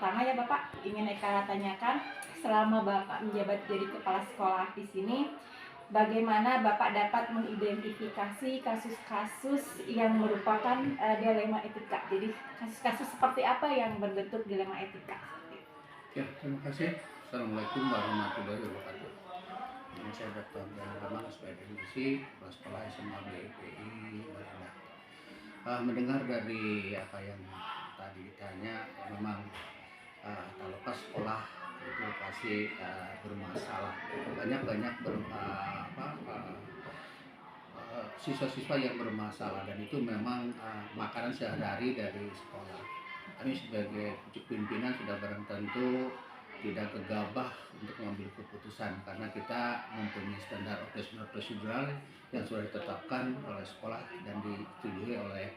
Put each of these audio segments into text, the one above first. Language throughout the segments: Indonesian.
pertama ya Bapak, ingin Eka tanyakan, selama Bapak menjabat jadi kepala sekolah di sini, bagaimana Bapak dapat mengidentifikasi kasus-kasus yang merupakan dilema etika? Jadi kasus-kasus seperti apa yang berbentuk dilema etika? Ya, terima kasih. Assalamualaikum warahmatullahi wabarakatuh. Ini saya Dr. Rahman sebagai divisi Kepala Sekolah SMA BPI Balinda. Mendengar dari apa yang tadi ditanya, memang tak lepas sekolah itu pasti bermasalah. Banyak siswa-siswa yang bermasalah, dan itu memang makanan sehari-hari dari sekolah. Kami sebagai pucuk pimpinan sudah barang tentu tidak gegabah untuk mengambil keputusan, karena kita mempunyai standar operasional prosedural yang sudah ditetapkan oleh sekolah dan disetujui oleh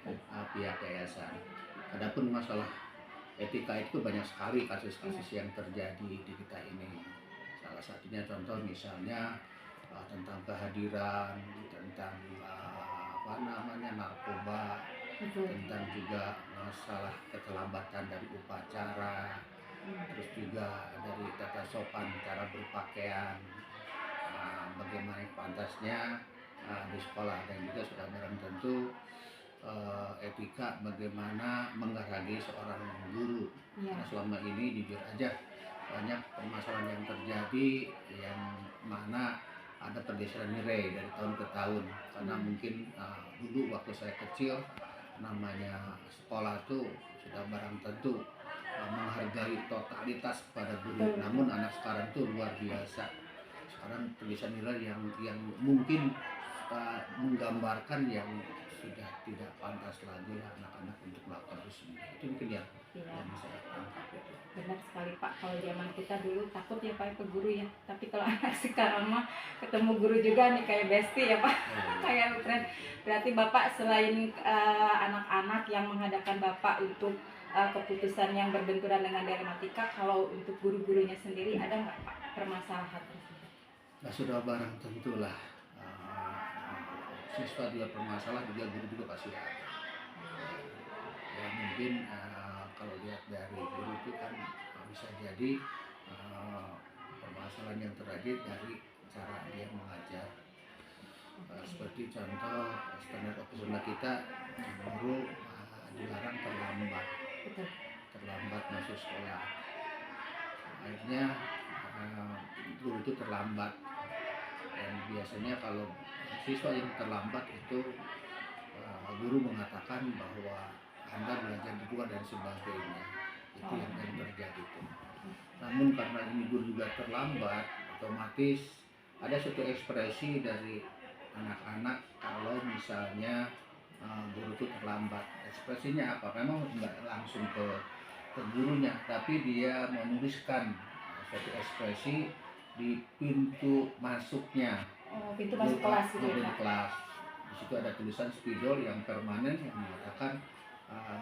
pihak yayasan. Adapun masalah etika itu banyak sekali kasus-kasus yang terjadi di kita ini. Salah satunya contoh misalnya tentang kehadiran, tentang narkoba, tentang juga masalah keterlambatan dari upacara, terus juga dari tata sopan cara berpakaian, bagaimana pantasnya di sekolah, dan juga sudah barang tentu etika bagaimana menghargai seorang guru. Karena selama ini jujur aja banyak permasalahan yang terjadi yang mana ada pergeseran nilai dari tahun ke tahun, karena mungkin dulu waktu saya kecil namanya sekolah tuh sudah barang tentu menghargai totalitas pada guru. Namun anak sekarang tuh luar biasa. Sekarang tulisan nilai yang mungkin menggambarkan yang sudah tidak pantas lagi anak-anak untuk melakukan itu semua. Itu mungkin yang saya tangkap. Benar sekali Pak, kalau zaman kita dulu takut ya Pak ke guru ya, tapi kalau anak sekarang mah ketemu guru juga nih kayak bestie ya Pak. Kayak keren. Berarti Bapak selain anak-anak yang menghadapkan Bapak untuk keputusan yang berbenturan dengan dilematika, kalau untuk guru-gurunya sendiri ada nggak Pak permasalahan tersebut? Nah, sudah barang tentulah siswa juga bermasalah, juga guru juga pasti ada. Ya mungkin kalau lihat dari guru itu kan bisa jadi permasalahan yang terjadi dari cara dia mengajar. Seperti contoh standar operasional kita, guru dilarang terlambat masuk sekolah. Akhirnya guru itu terlambat, dan biasanya kalau siswa yang terlambat itu guru mengatakan bahwa Anda belajar di luar dan sebagainya. Itu yang terjadi itu. Namun karena ini guru juga terlambat, otomatis ada suatu ekspresi dari anak-anak kalau misalnya guru itu terlambat. Ekspresinya apa? Memang nggak langsung ke gurunya, tapi dia menuliskan suatu ekspresi di pintu masuknya. Pintu masuk kelas gitu ya Pak? Kelas. Di situ ada tulisan spidol yang permanen yang mengatakan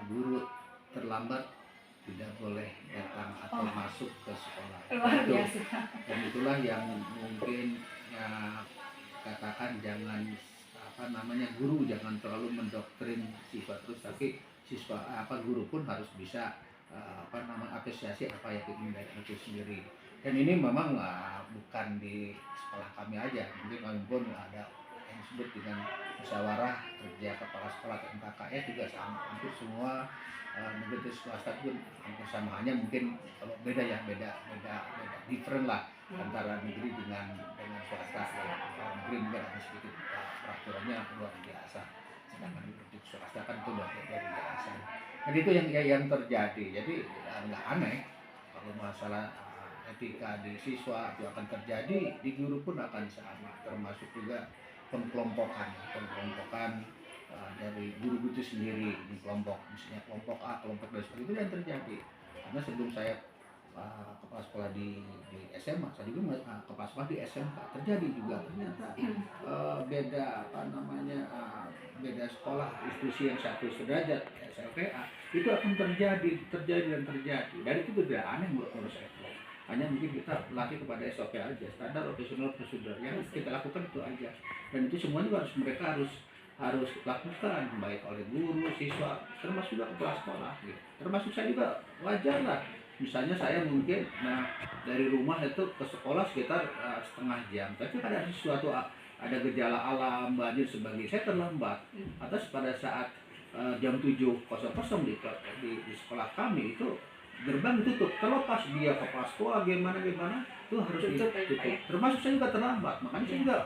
guru terlambat tidak boleh datang atau masuk ke sekolah. Luar biasa. Dan itulah yang mungkin katakan jangan guru jangan terlalu mendoktrin siswa terus, tapi guru pun harus bisa apresiasi apa yang dimiliki itu sendiri. Dan ini memang bukan di sekolah kami aja, mungkin kami pun ada yang disebut dengan musyawarah kerja kepala sekolah atau MKKS juga sama. Hampir semua negeri swasta pun hampir sama, hanya mungkin kalau beda different lah antara negeri dengan swasta. Kalau negeri mungkin ada sedikit peraturannya luar biasa, sedangkan di swasta kan itu luar biasa. Jadi itu yang terjadi. Jadi nggak aneh kalau masalah etika di siswa itu akan terjadi, di guru pun akan sama, termasuk juga pengkelompokan dari guru itu sendiri di kelompok, misalnya kelompok A, kelompok B, itu yang terjadi. Karena sebelum saya kepala sekolah di SMA, saya juga kepala sekolah di SMK, terjadi juga ternyata beda sekolah, institusi yang satu sederajat SLPA itu akan terjadi. Dari itu tidak aneh menurut saya. Hanya mungkin kita latih kepada SOP aja, standar operasional prosedur yang kita lakukan itu aja, dan itu semuanya mereka harus lakukan, baik oleh guru, siswa, termasuk juga kepala sekolah gitu. Termasuk saya juga wajar lah Misalnya saya mungkin dari rumah itu ke sekolah sekitar setengah jam, tapi pada sesuatu ada gejala alam, banjir sebagainya, saya terlambat. Atas pada saat jam 7.00 di sekolah kami itu gerbang ditutup. Terlepas dia ke sekolah gimana itu harus Tutup ya, ditutup. Pak, ya? Termasuk saya juga terlambat, makanya saya juga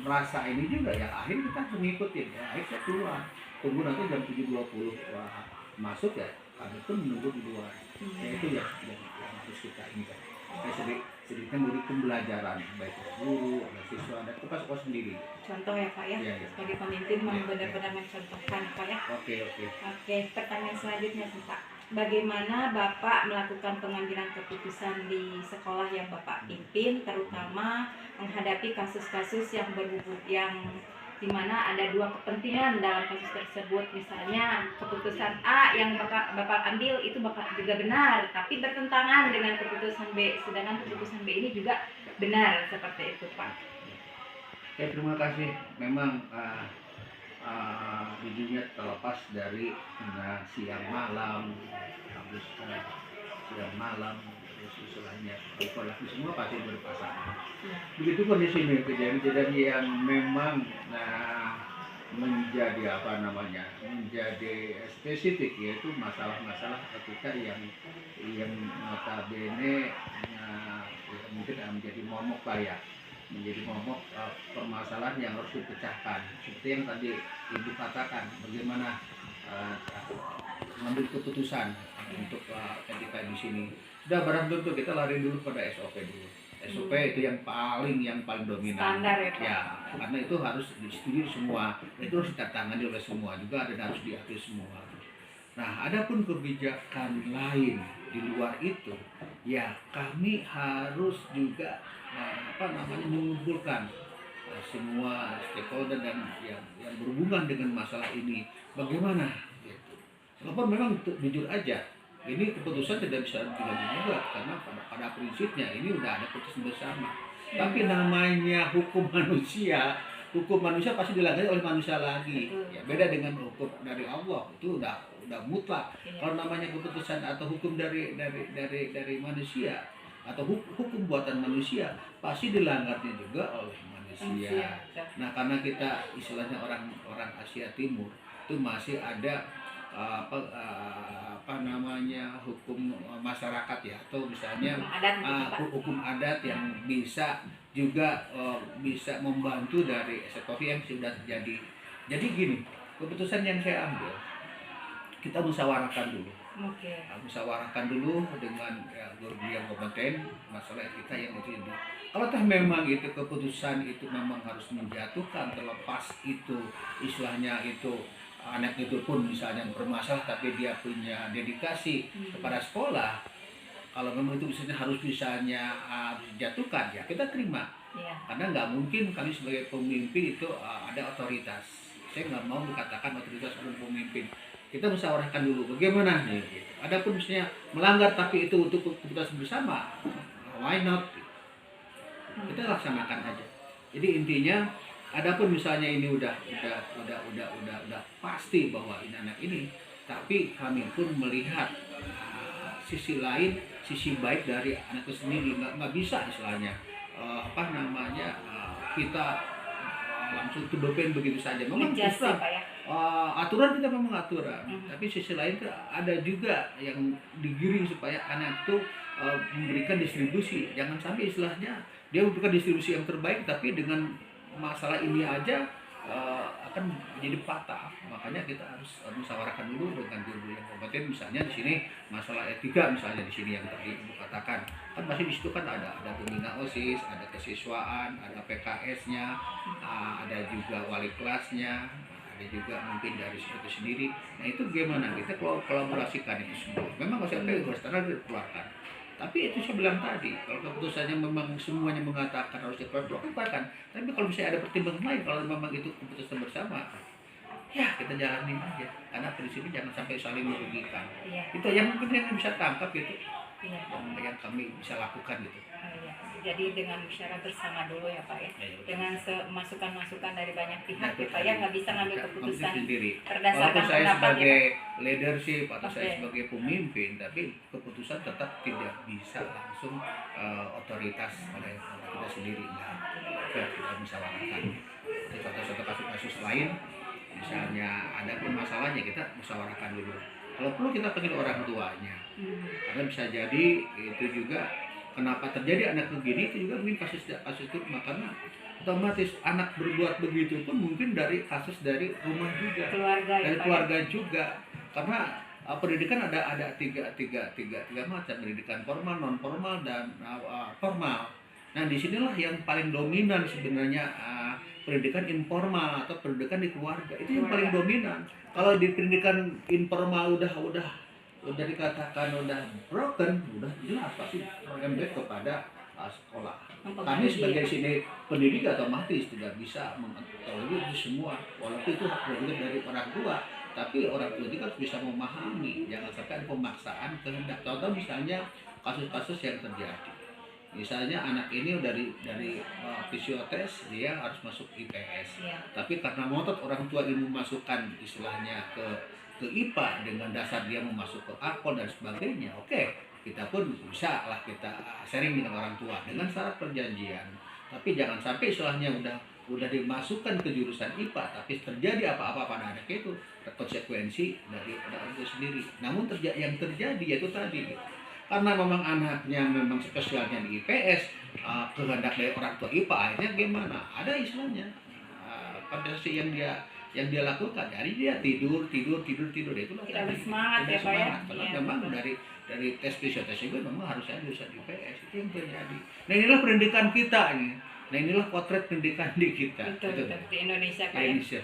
merasa ini juga ya. Akhirnya kita harus ngikutin ya. Akhirnya saya keluar, tunggu nanti jam 7.20 masuk ya. Kami pun menunggu di luar. Ya itu yang harus kita ingat. Sedikitnya murid pembelajaran baik guru, ada siswa, dan kita sekolah sendiri. Contoh ya Pak ya, Iya, iya. sebagai pemimpin mau Iya, benar-benar mencontohkan Pak ya. Oke. Oke, pertanyaan selanjutnya sih Pak. Bagaimana Bapak melakukan pengambilan keputusan di sekolah yang Bapak pimpin, terutama menghadapi kasus-kasus yang di mana ada dua kepentingan dalam kasus tersebut. Misalnya keputusan A yang Bapak ambil itu Bapak juga benar, tapi bertentangan dengan keputusan B, sedangkan keputusan B ini juga benar, seperti itu Pak. Oke, terima kasih. Memang di dunia terlepas dari siang malam, habis siang malam, terus istilahnya laki semua pasti berpasangan. Begitu pun di sini kejadian-kejadian yang memang menjadi menjadi spesifik, yaitu masalah-masalah etika yang notabene mungkin menjadi momok lah ya. Menjadi momok permasalahan yang harus dipecahkan. Seperti yang tadi Ibu katakan, bagaimana mengambil keputusan untuk ketika di sini. Sudah barang tentu kita lari dulu pada SOP dulu. SOP itu yang paling dominan. Standar ya Pak. Ya, karena itu harus disetujui semua. Itu harus ditandatangani oleh semua juga, dan harus diatur semua. Nah, adapun kebijakan lain di luar itu, ya kami harus juga mengumpulkan semua stakeholder dan yang berhubungan dengan masalah ini. Bagaimana? Gitu. Walaupun memang jujur aja, ini keputusan tidak bisa digugat karena pada prinsipnya ini udah ada keputusan bersama. Tapi namanya hukum manusia pasti dilanggar oleh manusia lagi. Ya, beda dengan hukum dari Allah, itu udah mutlak. Kalau namanya keputusan atau hukum dari manusia atau hukum buatan manusia pasti dilanggarnya juga oleh manusia. Nah, karena kita istilahnya orang Asia Timur itu masih ada hukum masyarakat ya, atau misalnya hukum adat yang bisa juga bisa membantu dari eksekusi yang sudah terjadi. Jadi gini, keputusan yang saya ambil, kita musyawarahkan dulu. Musyawarahkan dulu dengan guru yang kompeten masalah kita yang itu. Kalau memang itu keputusan itu memang harus menjatuhkan, terlepas itu istilahnya itu anak itu pun misalnya bermasalah tapi dia punya dedikasi kepada sekolah, kalau memang itu harus dijatuhkan, ya kita terima. Karena nggak mungkin kami sebagai pemimpin itu ada otoritas. Saya nggak mau dikatakan otoritas oleh pemimpin. Kita musyawarahkan dulu bagaimana nih. Adapun misalnya melanggar tapi itu untuk keputusan bersama, why not? Kita laksanakan aja. Jadi intinya, adapun misalnya ini udah pasti bahwa ini anak ini, tapi kami pun melihat sisi lain, sisi baik dari anak itu sendiri. Nggak bisa istilahnya kita langsung to the point begitu saja. Memang aturan kita memang aturan, tapi sisi lain ada juga yang digiring supaya anak itu memberikan distribusi. Jangan sampai istilahnya dia memberikan distribusi yang terbaik, tapi dengan masalah ini aja akan menjadi patah. Makanya kita harus musyawarahkan dulu dengan guru yang kompeten. Misalnya di sini masalah etika, misalnya di sini yang tadi Ibu katakan, kan masih di situ kan ada pembina OSIS, ada kesiswaan, ada PKS-nya, ada juga wali kelasnya, ada juga mungkin dari situ sendiri. Nah itu gimana kita kolaborasikan itu semua. Memang masih ada yang standar dikeluarkan. Tapi itu saya bilang tadi, kalau keputusannya memang semuanya mengatakan harus dikeluarkan, tapi kalau misalnya ada pertimbangan lain, kalau memang itu keputusan bersama, ya kita jalanin aja. Karena prinsipnya jangan sampai saling merugikan. Itu yang mungkin yang bisa tangkap gitu. Iya. yang kami bisa lakukan gitu. Oh, iya. Jadi dengan bicara bersama dulu ya Pak ya. Ya, Dengan masukan-masukan dari banyak pihak ya Pak ya, nggak bisa ngambil keputusan sendiri. berdasarkan Walaupun saya pendapat sebagai ya. leadership atau saya Oke. sebagai pemimpin, tapi keputusan tetap tidak bisa langsung otoritas oleh kita sendiri. Nah, kita musyawarahkan. Jadi contoh-contoh kasus-kasus lain, misalnya ada permasalahannya kita musyawarahkan dulu. Kalau perlu kita panggil orang tuanya, karena bisa jadi itu juga kenapa terjadi anak begini itu juga mungkin kasus itu karena otomatis anak berbuat begitu pun mungkin dari kasus dari rumah juga, Keluarga ya dari Pak keluarga ya. juga, karena pendidikan ada tiga macam, pendidikan formal, non formal, dan formal. Nah disinilah yang paling dominan sebenarnya pendidikan informal atau pendidikan di keluarga itu yang paling dominan. Kalau di pendidikan informal udah dikatakan udah broken, udah jelas pasti rembat kepada sekolah. Kami sebagai sini pendidik otomatis tidak bisa mengetahui itu semua, walaupun itu hak prerogatif dari orang tua, tapi orang tua juga harus bisa memahami, jangan sampai ada pemaksaan kehendak. Contoh misalnya kasus-kasus yang terjadi. Misalnya anak ini dari fisiotes dia harus masuk IPS, tapi karena ngotot orang tua ini memasukkan istilahnya ke IPA dengan dasar dia mau masuk ke akpol dan sebagainya, oke, kita pun bisa lah kita sharing dengan orang tua dengan syarat perjanjian. Tapi jangan sampai istilahnya udah dimasukkan ke jurusan IPA tapi terjadi apa-apa pada anak itu, konsekuensi dari orang itu sendiri. Namun yang terjadi yaitu tadi, karena memang anaknya memang spesialnya di IPS, kehendak dari orang tua IPA, akhirnya gimana? Ada istilahnya fantasi yang dia lakukan, jadi dia tidur itulah Tidak bersemangat ya Pak ya. Karena memang dari tes fisiotes juga memang harusnya jurusan IPS, itu yang terjadi. Nah inilah pendidikan kita ini. Nah inilah potret pendidikan di kita. Betul. Di Indonesia Pak ya.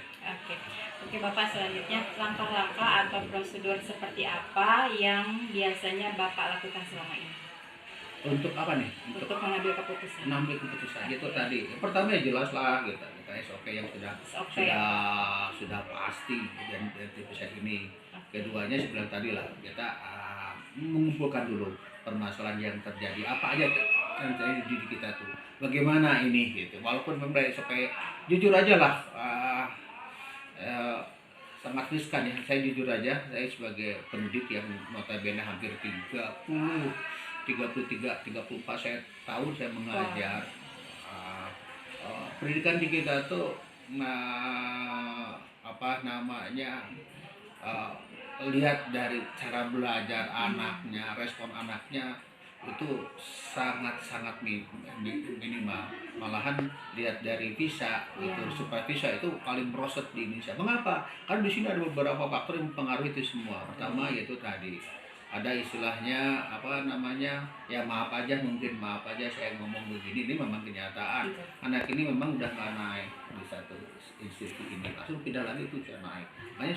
Oke Bapak, selanjutnya langkah-langkah atau prosedur seperti apa yang biasanya Bapak lakukan selama ini? Untuk apa nih? Untuk mengambil keputusan. Mengambil keputusan itu tadi. Yang pertama ya jelas lah kita SOP yang sudah pasti dan episode ini. Keduanya sebenarnya tadi lah kita mengumpulkan dulu permasalahan yang terjadi, apa aja yang terjadi di kita tuh. Bagaimana ini gitu. Walaupun memang SOP jujur aja lah. Sangat riskan ya, saya jujur aja, saya sebagai pendidik yang notabene hampir 34 saya tahun saya mengajar. Pendidikan di kita tuh lihat dari cara belajar anaknya, respon anaknya itu sangat minimal. Malahan lihat dari PISA itu, supaya PISA itu paling merosot di Indonesia. Mengapa? Karena di sini ada beberapa faktor yang mempengaruhi itu semua. Pertama yaitu tadi ada istilahnya ya maaf aja saya ngomong begini, ini memang kenyataan. Anak ini memang udah nggak naik di satu institusi ini, langsung pindah lagi itu sudah naik. Makanya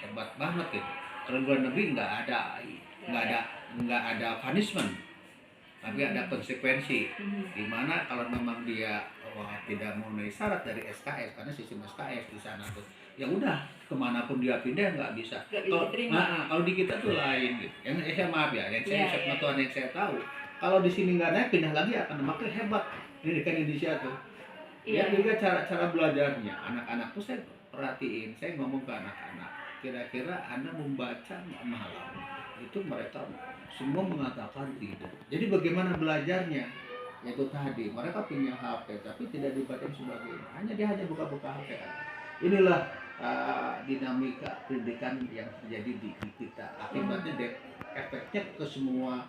hebat banget gitu. Kalau luar negeri nggak ada punishment, tapi ada konsekuensi. Dimana kalau memang dia tidak memenuhi syarat dari SKS, karena sistem SKS di sana tuh ya udah kemanapun dia pindah nggak bisa. Kalau di kita tuh lain gitu. Yang saya maaf ya, yang saya tahu, kalau di sini nggak naik pindah lagi akan makin hebat pendidikan Indonesia tuh. Ya juga cara belajarnya anak-anak tuh saya perhatiin, saya ngomong ke anak-anak, kira-kira Anda membaca malam itu mereka semua mengatakan tidak. Jadi bagaimana belajarnya? Yaitu tadi mereka punya HP tapi tidak dibaca sebagai dia hanya buka-buka HP. Inilah dinamika pendidikan yang terjadi di kita. Akibatnya efeknya ke semua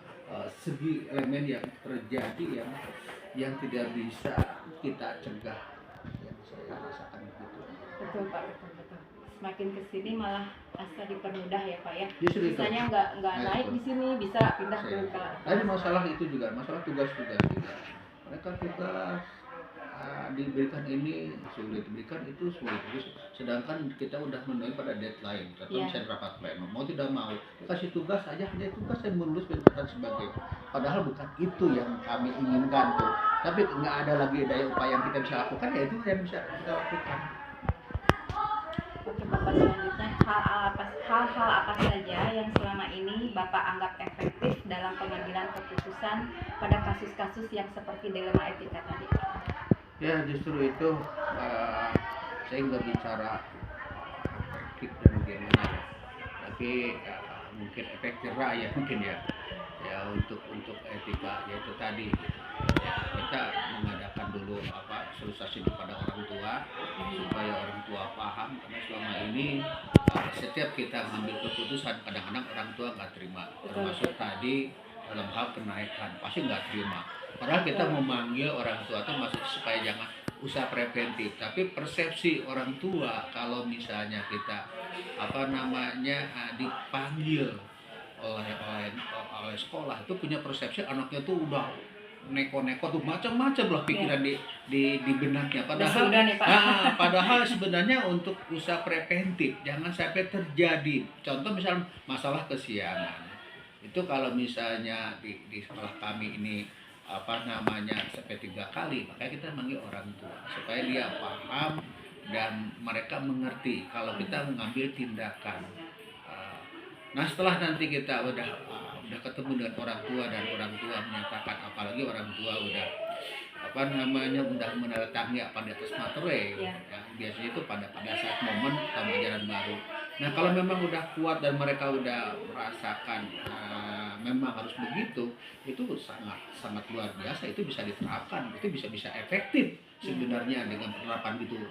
segi elemen yang terjadi yang tidak bisa kita cegah. Yang saya rasakan begitu. Betul Pak, betul. Semakin kesini malah asa dipermudah ya Pak ya. Misalnya nggak naik di sini bisa pindah ke. Ada masalah itu juga, masalah tugas juga. Mereka kita diberikan ini sulit, diberikan itu sulit. Sedangkan kita udah memenuhi pada deadline. Contoh misalnya rapat pleno, mau tidak mau kasih tugas aja, hanya tugas yang menulis dan sebagainya. Padahal bukan itu yang kami inginkan tuh. Tapi nggak ada lagi daya upaya yang kita bisa lakukan, ya itu yang bisa kita lakukan. Oke Bapak, selanjutnya hal-hal apa saja yang selama ini Bapak anggap efektif dalam pengambilan keputusan pada kasus-kasus yang seperti dilema etika tadi? Ya justru itu saya nggak bicara tertib dan bagaimana ya, tapi mungkin efek jerah ya mungkin ya, ya untuk etika yaitu tadi gitu. Ya, kita mengadakan dulu sosialisasi kepada orang tua supaya orang tua paham, karena selama ini setiap kita mengambil keputusan kadang-kadang orang tua nggak terima, termasuk tadi dalam hal kenaikan pasti nggak terima. Padahal kita memanggil orang tua itu masuk supaya jangan usaha preventif, tapi persepsi orang tua kalau misalnya kita dipanggil oleh sekolah itu punya persepsi anaknya tuh udah neko-neko tuh macam-macam lah pikiran di benaknya, padahal sebenarnya untuk usaha preventif jangan sampai terjadi. Contoh misal masalah kesiangan itu, kalau misalnya di sekolah kami ini sampai 3 kali, makanya kita manggil orang tua supaya dia paham dan mereka mengerti kalau kita mengambil tindakan. Nah setelah nanti kita udah ketemu dengan orang tua dan orang tua menyatakan, apalagi orang tua udah udah menandatangani di atas materai, ya, biasanya itu pada saat momen pembelajaran baru. Nah kalau memang udah kuat dan mereka udah merasakan memang harus begitu, itu sangat luar biasa, itu bisa diterapkan, itu bisa efektif sebenarnya dengan penerapan gitu,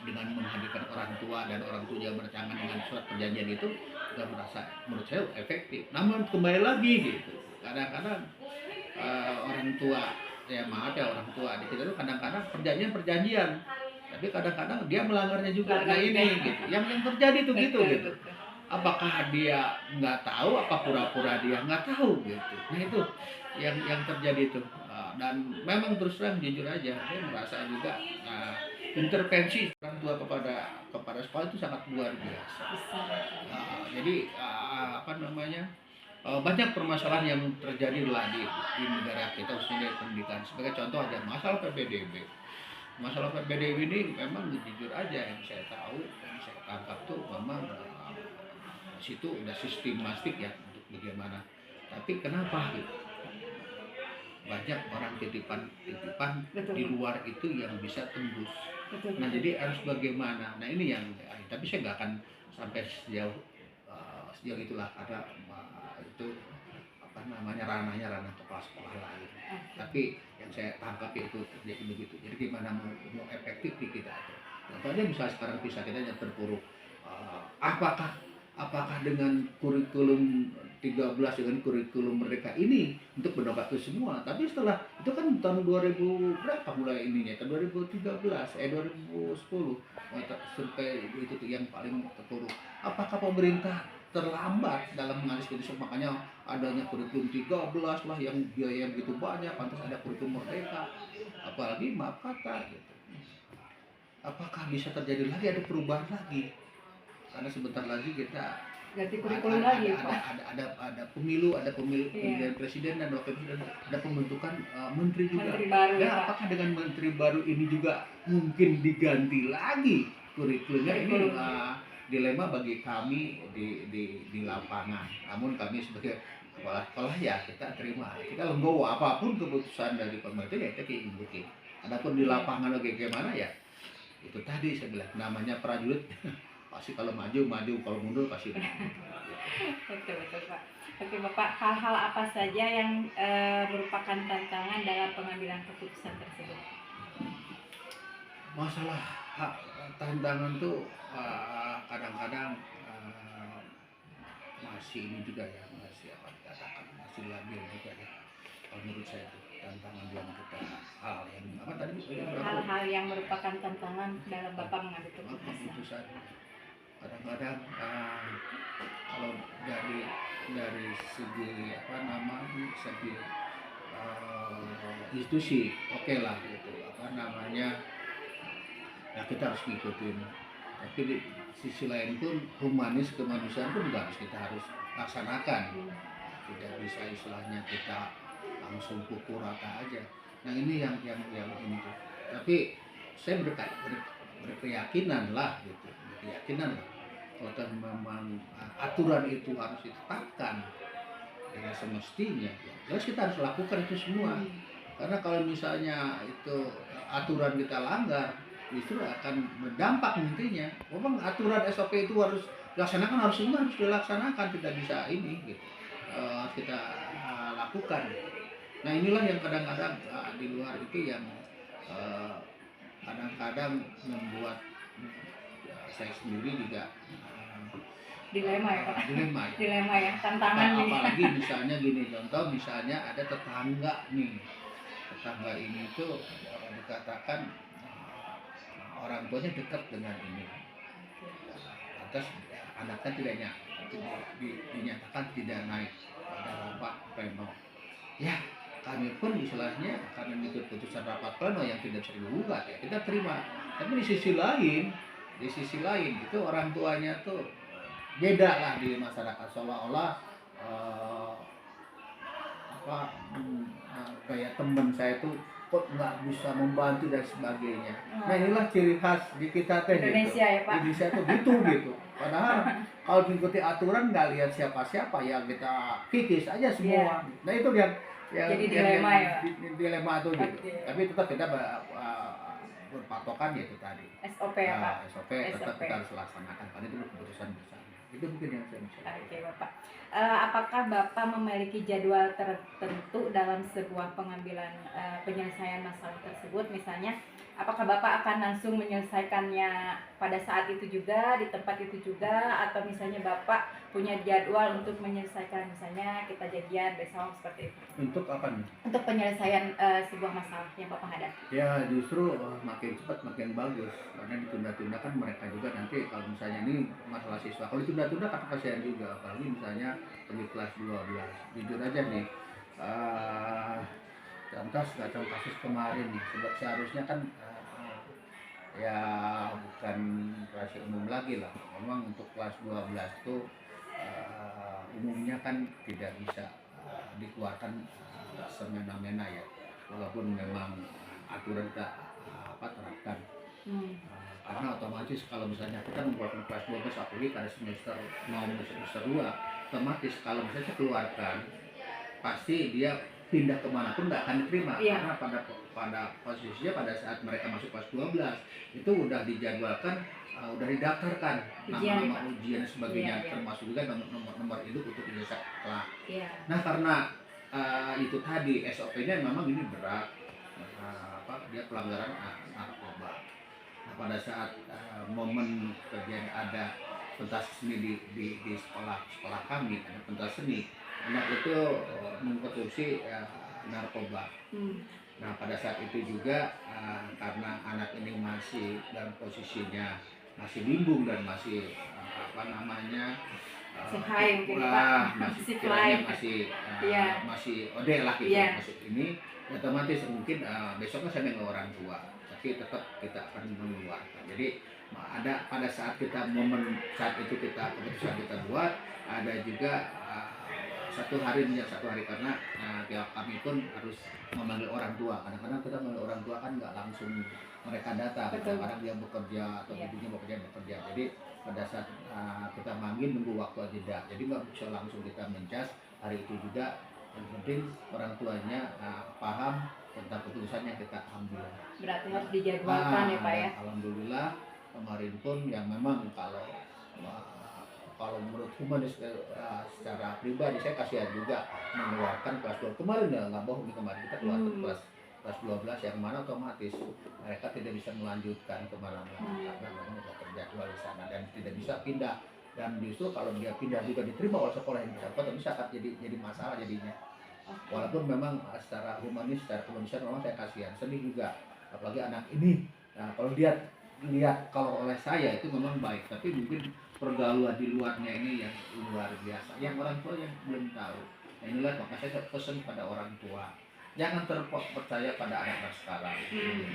dengan menghadirkan orang tua dan orang tua yang bertangan dengan surat perjanjian itu sudah merasa menurut saya efektif. Namun kembali lagi gitu, kadang-kadang orang tua orang tua di kita itu kadang-kadang perjanjian, tapi kadang-kadang dia melanggarnya juga. Nah ini gitu, yang terjadi tuh gitu. Apakah dia nggak tahu, apa pura-pura dia nggak tahu gitu. Nah itu yang terjadi itu. Dan memang terus terang jujur aja, saya merasa juga intervensi orang tua kepada sekolah itu sangat luar biasa. Jadi banyak permasalahan yang terjadi di negara kita, khususnya di pendidikan. Sebagai contoh aja masalah PPDB. Masalah PPDB ini memang jujur aja yang saya tahu, yang saya tangkap tuh memang situ udah sistematik ya untuk bagaimana. Tapi kenapa gitu? Banyak orang titipan di luar itu yang bisa tembus. Nah jadi harus bagaimana? Nah ini yang tapi saya nggak akan sampai sejauh itulah, karena itu ranah kepala sekolah lain. Tapi yang saya tangkap itu jadi begitu. Jadi gimana mau efektif di kita itu. Contohnya misalnya sekarang bisa kita yang terpuruk, apakah dengan kurikulum 13 dengan kurikulum Merdeka ini untuk berdampak ke semua. Tapi setelah itu kan tahun 2000 berapa mulai ininya, tahun 2010 sampai itu yang paling terpuruk. Apakah pemerintah terlambat dalam menganalisis, makanya adanya kurikulum 13 lah yang biaya begitu banyak, pantas ada kurikulum Merdeka. Apalagi maaf kata gitu. Apakah bisa terjadi lagi ada perubahan lagi? Karena sebentar lagi kita ganti kurikulum lagi, ada pemilu pemilihan presiden dan wakil presiden, ada pembentukan menteri juga. Menteri baru, apakah dengan menteri baru ini juga mungkin diganti lagi kurikulumnya? Ini dilema bagi kami di lapangan. Namun kami sebagai kepala sekolah ya kita terima, kita legowo apapun keputusan dari pemerintah ya kita ikuti. Adapun di lapangan bagaimana ya itu tadi saya bilang, namanya prajurit pasti kalau maju, kalau mundur pasti. Betul Pak. Oke Bapak, hal-hal apa saja yang merupakan tantangan dalam pengambilan keputusan tersebut? Masalah tantangan tuh kadang-kadang masih ini juga ya, masih dikatakan masih labil juga ya. Kalau menurut saya itu tantangan yang kita hal-hal yang merupakan tantangan dalam Bapak mengambil keputusan. Kadang-kadang kalau dari segi segi institusi oke lah gitu, ya kita harus ngikutin. Tapi di sisi lain pun humanis kemanusiaan pun juga harus laksanakan. Tidak bisa istilahnya kita langsung pukul rata aja. Nah ini yang ini tuh. Tapi saya berkeyakinan lah gitu, kalau memang aturan itu harus ditetapkan, dengan semestinya. Terus kita harus lakukan itu semua. Karena kalau misalnya itu aturan kita langgar, justru akan berdampak nantinya. Memang aturan SOP itu harus dilaksanakan, harus dilaksanakan, tidak bisa ini gitu. Kita lakukan. Nah inilah yang kadang-kadang di luar itu yang kadang-kadang membuat saya sendiri juga Dilema ya Pak. dilema ya. Dilema ya, tantangan nih. Apalagi misalnya gini, contoh misalnya ada tetangga nih, tetangga ini tuh dikatakan orang tuanya dekat dengan ini, atas anaknya dinyatakan tidak naik pada rapat pleno. Ya kami pun istilahnya karena itu putusan rapat pleno yang tidak bisa digugat ya kita terima. Tapi di sisi lain itu orang tuanya tuh beda lah di masyarakat, seolah-olah kayak teman saya tuh kok nggak bisa membantu dan sebagainya. Nah inilah ciri khas di kita teh Indonesia gitu. ya Pak. Indonesia tuh gitu. Padahal kalau mengikuti aturan nggak lihat siapa-siapa ya kita kikis aja semua. Nah itu yang jadi dilema ya. Dilema tuh gitu. Okay. Tapi tetap kita berpatokan yaitu tadi. SOP ya Pak. SOP tetap kita harus laksanakan. Karena itu keputusan bersama. Itu mungkin yang saya bisa. Oke Bapak. Apakah Bapak memiliki jadwal tertentu dalam sebuah pengambilan penyelesaian masalah tersebut? Misalnya, apakah Bapak akan langsung menyelesaikannya pada saat itu juga, di tempat itu juga, atau misalnya Bapak punya jadwal untuk menyelesaikan, misalnya kita janjian besok seperti itu? Untuk apa nih? Untuk penyelesaian sebuah masalah yang Bapak hadapi. Ya justru makin cepat makin bagus, karena ditunda-tunda kan mereka juga nanti kalau misalnya ini masalah siswa, kalau ditunda-tunda kan kasihan juga, apalagi misalnya pergi kelas 12. Jujur aja nih, contoh kasus kemarin nih, seharusnya kan ya bukan rahasia umum lagi lah, memang untuk kelas 12 itu umumnya kan tidak bisa dikeluarkan semena-mena ya, walaupun memang aturan kita terapkan. Karena otomatis kalau misalnya kita membuat kelas 12 apalagi pada semester 6 semester 2, otomatis kalau misalnya keluarkan pasti dia pindah kemana pun nggak akan diterima. Karena pada posisinya pada saat mereka masuk kelas 12 itu udah dijadwalkan, udah didaftarkan nama-nama ujian dan sebagainya, termasuk juga nomor induk untuk ijazah kelak. Nah karena itu tadi SOP-nya memang ini berat, dia pelanggaran narkoba. Nah, pada saat momen kejadian ada pentas seni di sekolah kami, ada pentas seni, anak itu mengkonsumsi narkoba. Nah pada saat itu juga karena anak ini masih dalam posisinya masih bimbung dan masih masih ode lah gitu, masuk ini otomatis mungkin besoknya saya dengan orang tua, tapi tetap kita akan mengeluarkan. Jadi ada pada saat kita momen saat itu kita keputusan kita buat, ada juga satu hari karena kami pun harus memanggil orang tua. Kadang-kadang kita memanggil orang tua kan nggak langsung mereka datang, kadang-kadang dia bekerja atau ibunya bekerja. Jadi pada saat kita manggil nunggu waktu jeda, jadi nggak bisa langsung kita mencas hari itu juga. Yang penting orang tuanya paham tentang keputusan yang kita ambil. Berarti harus dijadwalkan ya Pak ya. Alhamdulillah kemarin pun yang memang kalau menurut humanis secara pribadi saya kasihan juga mengeluarkan kelas 12 kemarin, ya nggak bohong nih, kemarin kita keluarkan kelas 12 yang mana otomatis mereka tidak bisa melanjutkan kemana-mana karena memang sudah terjadwal di sana dan tidak bisa pindah. Dan justru kalau dia pindah juga diterima oleh sekolah yang bersangkutan bisa akan jadi masalah jadinya. Walaupun memang secara humanis, secara kemanusiaan memang saya kasihan, sedih juga, apalagi anak ini. Nah kalau lihat kalau oleh saya itu memang baik, tapi mungkin pergaulan di luarnya ini yang luar biasa, yang orang tua yang belum tahu. Nah inilah maka saya pesan pada orang tua, jangan percaya pada anak-anak sekarang.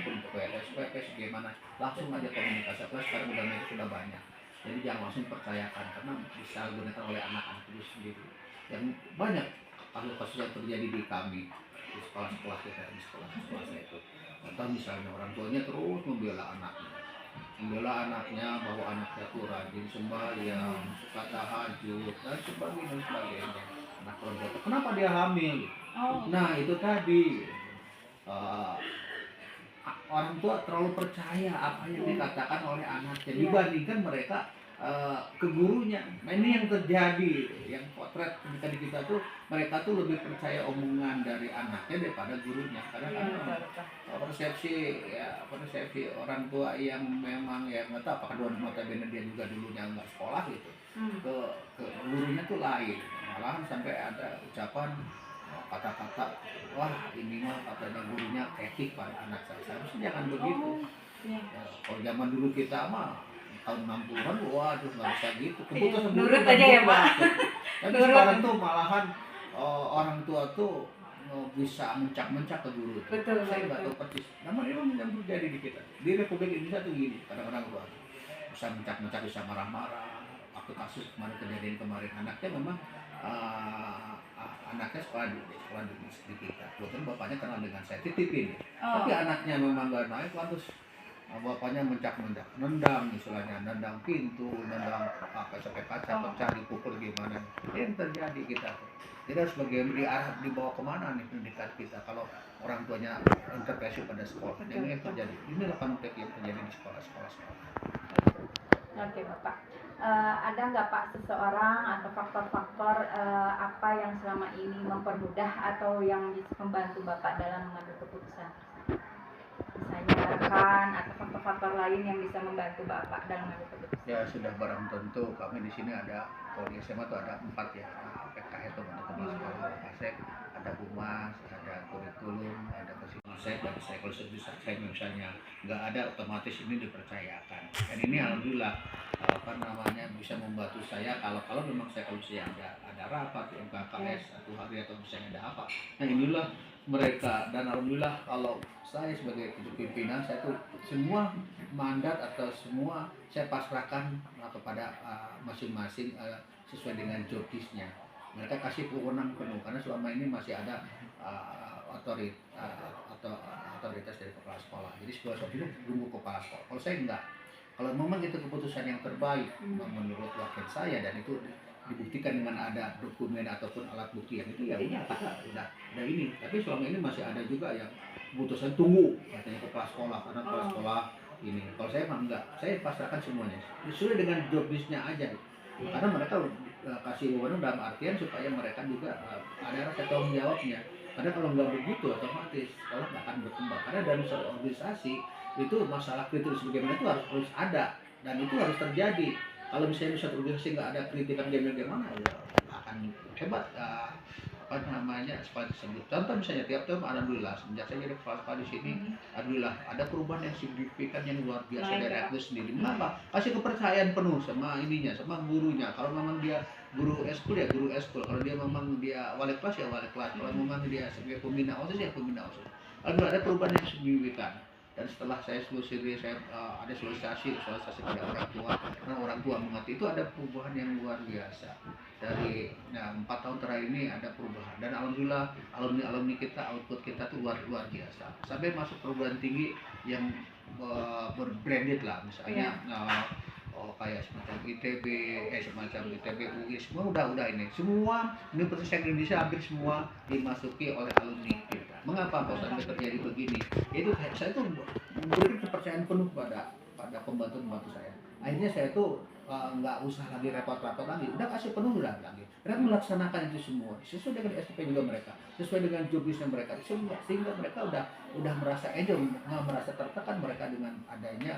Untuk PPS gimana, langsung aja komunikasi. Sekarang udah sudah banyak, jadi jangan langsung percayakan karena bisa digunakan oleh anak-anak itu sendiri. Yang banyak kasus-kasus yang terjadi di kami di sekolah-sekolah kita, di sekolah saya itu. Contoh misalnya orang tuanya terus membela anaknya, membela anaknya bahwa anaknya tuh rajin sembahyang, suka tahajud dan sebagainya. Anak perempuan, kenapa dia hamil? Oh, Nah itu tadi eh, orang tua terlalu percaya apa yang dikatakan oleh anaknya Iya. dibandingkan mereka ke gurunya. Nah ini yang terjadi, yang potret ketika di kita tuh mereka tuh lebih percaya omongan dari anaknya daripada gurunya. Karena Iya, kan betul, betul. persepsi orang tua yang memang ya nggak tahu apakah dua notabene dia juga dulunya nggak sekolah gitu, Hmm. ke gurunya tuh lain, malahan sampai ada ucapan kata-kata, wah ini mah katanya gurunya etik pada anak saya. Seharusnya jangan begitu. Oh, iya. Ya, kalau zaman dulu kita mah tahun 60-an, waduh nggak bisa gitu. Keputusan guru Nurut udah aja ya, bulat. Pak. Tapi Nurut. sekarang tuh malahan orang tua tuh bisa mencak-mencak ke guru. Betul, Saya nggak betul. tahu persis. Namun ini yang terjadi di kita. Di Republik Indonesia tuh gini, kadang-kadang tua bisa mencak-mencak, bisa marah-marah. Waktu kasus kejadian kemarin anaknya memang anaknya sekolah di kita. Kebetulan bapaknya kenal dengan saya, titipin. Oh, Tapi anaknya memang nggak naik, lantas bapaknya mencak-mencak, nendang istilahnya, nendang pintu, nendang apa sampai kaca, pecah, dipukul gimana. Ini yang terjadi kita. Jadi harus dibawa kemana nih pendidikan kita kalau orang tuanya intervensi pada sekolah. Betul. Yang terjadi, inilah konflik yang terjadi di sekolah-sekolah. oke Bapak. Ada nggak Pak seseorang atau faktor-faktor apa yang selama ini mempermudah atau yang bisa membantu Bapak dalam mengambil keputusan? Misalnya rekan atau faktor-faktor lain yang bisa membantu Bapak dalam mengambil keputusan? Ya sudah barang tentu kami di sini ada, kalau di SMA tuh ada 4 ya, PKH itu teman sekolah Pasek, ada humas, ada kurikulum, ada psikologi dan psikologi saya misalnya nggak ada, otomatis ini dipercayakan. Dan ini alhamdulillah bisa membantu saya kalau memang saya ada rapat MKKS satu hari atau misalnya ada apa. Nah inilah mereka, dan alhamdulillah kalau saya sebagai pimpinan, saya tuh semua mandat atau semua saya pasrahkan kepada masing-masing sesuai dengan job desk-nya. Mereka kasih wewenang penuh karena selama ini masih ada otoritas dari kepala sekolah. Jadi sekolah itu tunggu kepala sekolah. Kalau saya enggak. Kalau memang itu keputusan yang terbaik menurut wakil saya dan itu dibuktikan dengan ada dokumen ataupun alat bukti yang itu, ya udah kita udah ini. Tapi selama ini masih ada juga yang keputusan tunggu katanya kepala sekolah karena kepala sekolah ini. Kalau saya mah enggak, saya pasrahkan semuanya sesuai dengan job desk-nya aja. Karena mereka kasih wewenang dalam artian supaya mereka juga ada rasa tanggung jawabnya. Karena kalau nggak begitu otomatis sekolah nggak akan berkembang. Karena dalam suatu organisasi itu masalah kritis bagaimana itu harus ada dan itu harus terjadi. Kalau misalnya suatu organisasi nggak ada kritikan bagaimana, ya akan hebat sekolah tersebut. Contoh misalnya tiap tahun alhamdulillah semenjak saya jadi kepala sekolah di sini, alhamdulillah ada perubahan yang signifikan yang luar biasa dari aku sendiri. Mengapa? Kasih kepercayaan penuh sama ininya, sama gurunya. Kalau memang dia guru eskul ya guru eskul, kalau dia memang dia wali kelas ya wali kelas, kalau memang dia sebagai pembina OSIS ya pembina OSIS. Alhamdulillah ada perubahan yang signifikan. Dan setelah saya selusuri, saya ada sosialisasi kepada orang tua, karena orang tua mengerti itu ada perubahan yang luar biasa. Dari 4 tahun terakhir ini ada perubahan dan alhamdulillah alumni kita, output kita tuh luar biasa sampai masuk perguruan tinggi yang berbranded lah, misalnya kayak semacam ITB, semacam ITB UI, semua udah ini, semua universitas Indonesia hampir semua dimasuki oleh alumni kita. Mengapa kok sampai terjadi begini? Itu saya tuh memberikan kepercayaan penuh pada pembantu saya. Akhirnya saya tuh nggak usah lagi repot-repot lagi, udah kasih penuh udah lagi. Mereka melaksanakan itu semua sesuai dengan SOP juga mereka, sesuai dengan job desk mereka semua, sehingga mereka udah merasa enjoy, nggak merasa tertekan mereka dengan adanya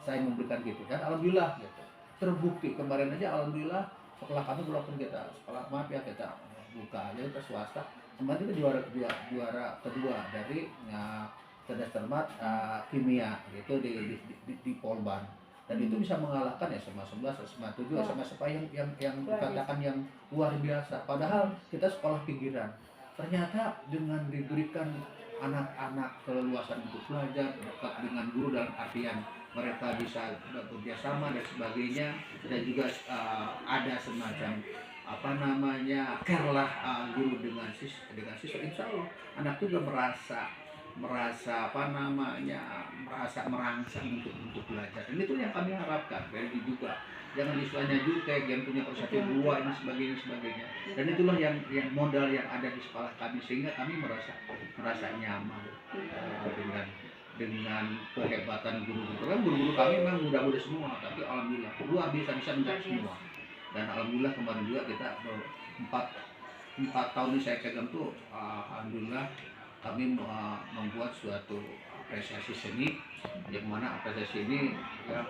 saya memberikan gitu. Dan alhamdulillah gitu terbukti kemarin aja, alhamdulillah setelah kami walaupun kita sekolah kita buka aja kita swasta, kemarin kita juara kedua dari cerdas cermat kimia gitu di Polban, dan itu bisa mengalahkan SMA 11, SMA 7, SMA yang dikatakan yang luar biasa. Padahal kita sekolah pinggiran. Ternyata dengan diberikan anak-anak keleluasan untuk belajar dekat dengan guru dalam artian mereka bisa bekerja sama dan sebagainya, dan juga ada semacam care lah guru dengan siswa, insya Allah anak juga merasa merasa apa namanya, merasa merangsang untuk belajar. Dan itu yang kami harapkan dari juga. Jangan istilahnya jutek yang punya satu Betul, dua betul. ini sebagainya. Dan Betul. itulah yang modal yang ada di sekolah kami, sehingga kami merasa nyaman dengan kehebatan guru-guru. Kan guru-guru kami memang muda-muda semua, tapi alhamdulillah luar biasa bisa Luar mencapai biasa. semua. Dan alhamdulillah kemarin juga kita empat empat tahun ini saya pegang tuh, alhamdulillah kami membuat suatu apresiasi seni, yang mana apresiasi ini ya,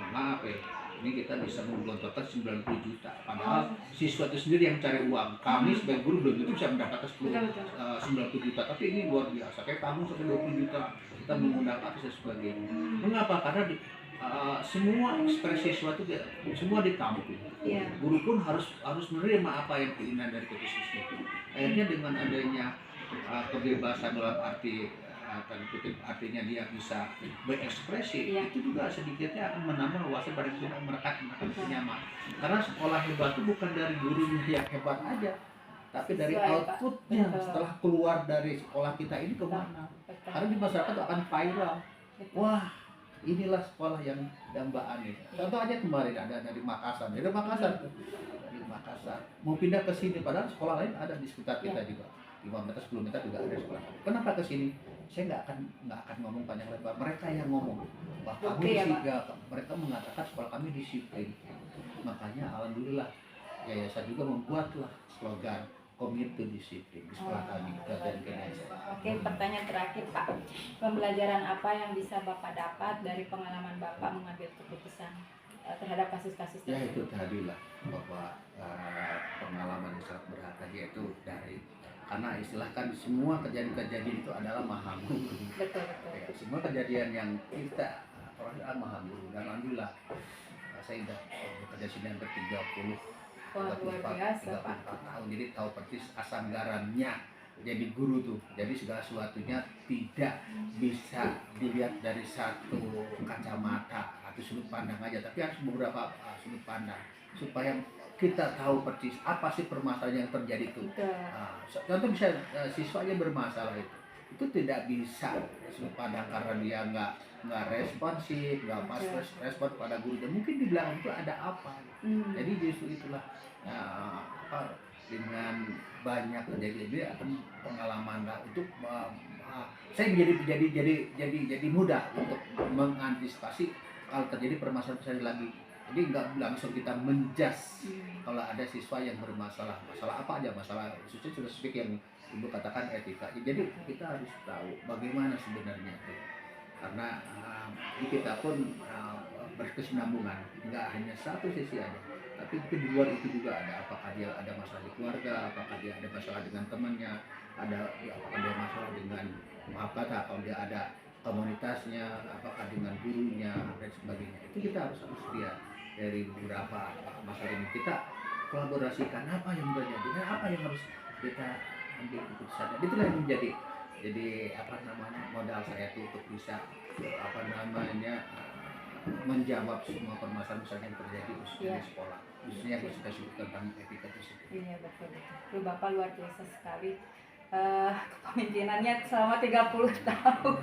maaf ya, ini kita bisa menggelontorkan 90 juta, padahal siswa itu sendiri yang cari uang. Kami sebagai guru belum tentu bisa mendapatkan Betul, betul. 90 juta, tapi ini luar biasa, kayak tabung sampai 20 juta kita mengundang artis dan sebagainya. Mengapa? Karena semua ekspresi siswa itu semua ditampung. Iya. Guru pun harus menerima apa yang keinginan dari siswa itu. Akhirnya dengan adanya kebebasan dalam arti tanda kutip, artinya dia bisa berekspresi, Iya. itu juga sedikitnya akan menambah wawasan pada mereka nyaman. Karena sekolah hebat itu bukan dari gurunya yang hebat aja, tapi dari Sesuai, Pak. outputnya Betul. setelah keluar dari sekolah kita ini kemana. Betul. Karena di masyarakat itu akan viral. Betul. Wah, inilah sekolah yang Mbak Ani. Contoh aja kemarin ada dari Makassar, dari Makassar mau pindah ke sini, padahal sekolah lain ada di sekitar kita juga, 5 meter 10 meter juga ada sekolah. Kenapa ke sini? Saya nggak akan ngomong panjang lebar, mereka yang ngomong. Wah, kamu Oke, ya, Pak. disiplin. Mereka mengatakan sekolah kami disiplin. Makanya alhamdulillah yayasan juga membuatlah slogan komit to disiplin di sekolah kami. Oke, pertanyaan terakhir, Pak. Pembelajaran apa yang bisa Bapak dapat dari pengalaman Bapak mengambil keputusan terhadap kasus-kasus Ya tersebut? itu tadi lah, bahwa pengalaman yang sangat berharga, yaitu dari, karena istilahkan semua kejadian-kejadian itu adalah maha guru. Betul, betul. Ya, semua kejadian yang kita adalah maha guru. Dan alhamdulillah saya sudah bekerja sini hampir 30 Wah, luar biasa, Pak. 34 tahun, jadi tahu persis asam garamnya jadi guru tuh. Jadi segala sesuatunya tidak bisa dilihat dari satu kacamata atau sudut pandang aja, tapi harus beberapa sudut pandang supaya kita tahu persis apa sih permasalahan yang terjadi itu. Betul. Contoh bisa siswanya bermasalah itu tidak bisa sudut pandang karena dia nggak responsif, nggak pas respon pada gurunya. Mungkin di belakang itu ada apa. Jadi justru itulah dengan banyak kejadian akan pengalaman untuk saya jadi mudah untuk mengantisipasi kalau terjadi permasalahan lagi. Jadi nggak langsung kita menjas kalau ada siswa yang bermasalah, masalah apa aja, masalah khususnya sudah spesifik yang Ibu katakan etika. Jadi kita harus tahu bagaimana sebenarnya itu. Karena di kita pun berkesinambungan, nggak hanya satu sisi aja, tapi mungkin di luar itu juga ada. Apakah dia ada masalah di keluarga, apakah dia ada masalah dengan temannya, apakah dia masalah dengan, maaf kata, kalau dia ada komunitasnya, apakah dengan gurunya dan sebagainya. Itu kita harus lihat dari beberapa masalah ini. Kita kolaborasikan apa yang terjadi dan apa yang harus kita ambil keputusan. Dan itulah yang menjadi modal saya itu untuk bisa menjawab semua permasalahan yang terjadi khususnya di sekolah, khususnya yang kita sebut tentang etika tersebut. Iya, betul. Bapak luar biasa sekali. Kepemimpinannya selama 30 tahun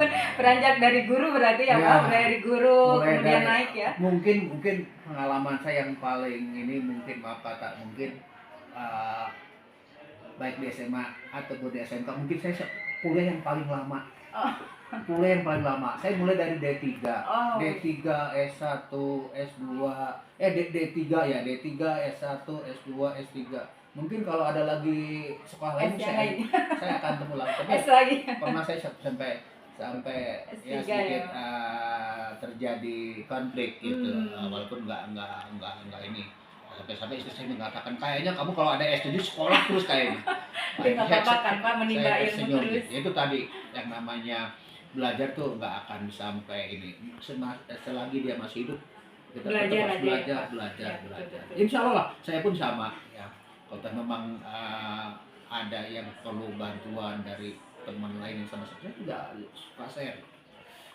beranjak dari guru berarti ya, Pak, dari guru kemudian naik ya. Mungkin pengalaman saya yang paling ini, mungkin baik di SMA ataupun di SMK, mungkin saya kuliah yang paling lama. Saya mulai dari D3, D3, S1, S2, D3 ya, D3, S1, S2, S3. Mungkin kalau ada lagi sekolah lain saya akan temu lagi. Tapi pernah saya sampai ya sedikit terjadi konflik gitu, walaupun nggak ini. Sampai istri saya mengatakan, kayaknya kamu kalau ada S7 sekolah terus kayaknya. Nggak apa-apa kan, Pak, menimba ilmu terus. Itu tadi yang namanya belajar tuh nggak akan sampai ini. Selagi dia masih hidup, kita belajar. Insya Allah lah, saya pun sama ya. Kalau memang ada yang perlu bantuan dari teman lain yang sama saya juga suka share.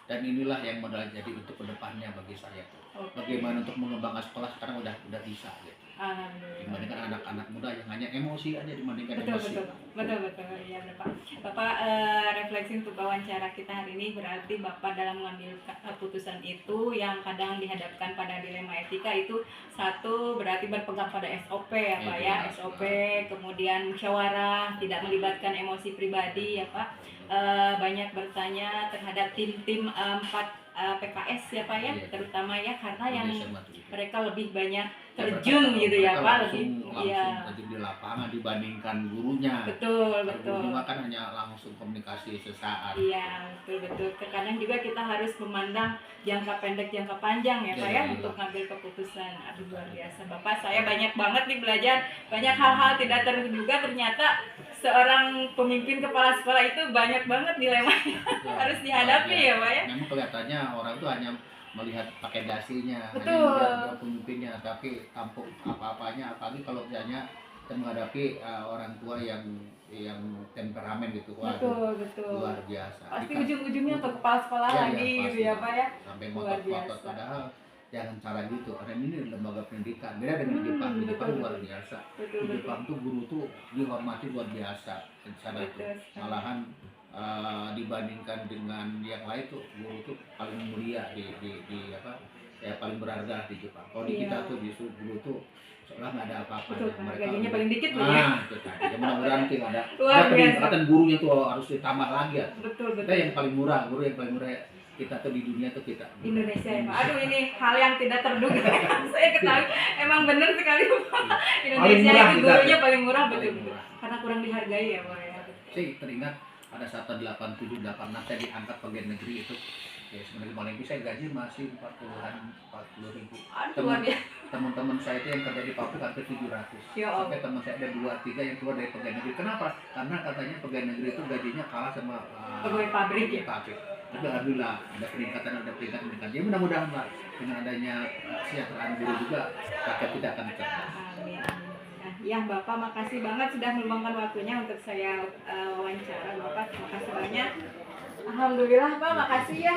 Dan inilah yang modal jadi untuk kedepannya bagi saya. Oke. bagaimana untuk mengembangkan sekolah sekarang udah bisa gitu. Alhamdulillah. Dibandingkan anak-anak muda yang hanya emosi aja dibandingkan Betul emosi. betul iya Bapak. Bapak refleksi untuk wawancara kita hari ini, berarti Bapak dalam mengambil keputusan itu yang kadang dihadapkan pada dilema etika itu, satu berarti berpegang pada SOP ya Pak ya, Iya, SOP, kemudian musyawarah, tidak melibatkan emosi pribadi ya Pak. Banyak bertanya terhadap tim-tim 4 PKS ya Pak ya, Iya. terutama ya karena yang Kondisi sama tuh. mereka lebih banyak Ya, terjun gitu ya mereka Pak, langsung lebih iya. terjun di lapangan dibandingkan gurunya. Betul. Guru kan hanya langsung komunikasi sesaat. Iya, betul. Terkadang juga kita harus memandang jangka pendek, jangka panjang ya Pak ya, Iya. untuk ngambil keputusan. Aduh luar biasa Bapak, saya banyak banget nih belajar, banyak hal-hal tidak terduga, ternyata seorang pemimpin kepala sekolah itu banyak banget dilemanya harus dihadapi ya Pak ya. Memang kelihatannya orang tuh hanya melihat pakai dasinya, Betul. hanya melihat dia pemimpinnya, tapi tampuk apa-apanya. Apalagi kalau misalnya kita menghadapi orang tua yang temperamen gitu, waduh, Betul. luar biasa. Pasti ujung-ujungnya ke kepala sekolah lagi gitu ya Pak ya. Sampai Luar ngotot-ngotot, biasa. padahal jangan cara gitu, karena ini lembaga pendidikan. Beda dengan Jepang, di Jepang betul. luar biasa. Betul. Di Jepang tuh guru tuh dihormati luar biasa di sana tuh. Betul. Malahan dibandingkan dengan yang lain tuh guru tuh paling mulia di apa ya, paling berharga di Jepang. Kalau di Iya. kita tuh justru guru tuh seolah nggak ada apa-apa. Betul, gajinya paling dikit loh ya. Itu tadi. Ya, mudah-mudahan sih ada. Luar biasa. Peningkatan gurunya tuh harus ditambah lagi ya. Betul. Kita yang paling murah, guru yang paling murah kita tuh di dunia tuh kita. Indonesia ya Pak. Aduh ini hal yang tidak terduga. Saya ketahui emang benar sekali Pak. Indonesia murah itu kita gurunya tuh. paling murah, Paling betul. murah. Karena kurang dihargai ya Pak ya. Saya teringat pada saat tahun 87, 86 saya diangkat pegawai negeri itu. Ya sebenarnya paling saya gaji masih 40 ribu. Aduh luar biasa. Teman-teman saya itu yang kerja di pabrik hampir 700. Ya Allah. Sampai teman saya ada 2-3 yang keluar dari pegawai negeri. Kenapa? Karena katanya pegawai negeri itu gajinya kalah sama Pegawai pabrik ya. pabrik. Tapi alhamdulillah ada peningkatan. Ya mudah-mudahan Pak, dengan adanya kesejahteraan guru juga rakyat kita akan cerdas. Amin. Nah, ya Bapak makasih banget sudah meluangkan waktunya untuk saya wawancara Bapak. Terima kasih banyak. Alhamdulillah Pak, makasih ya.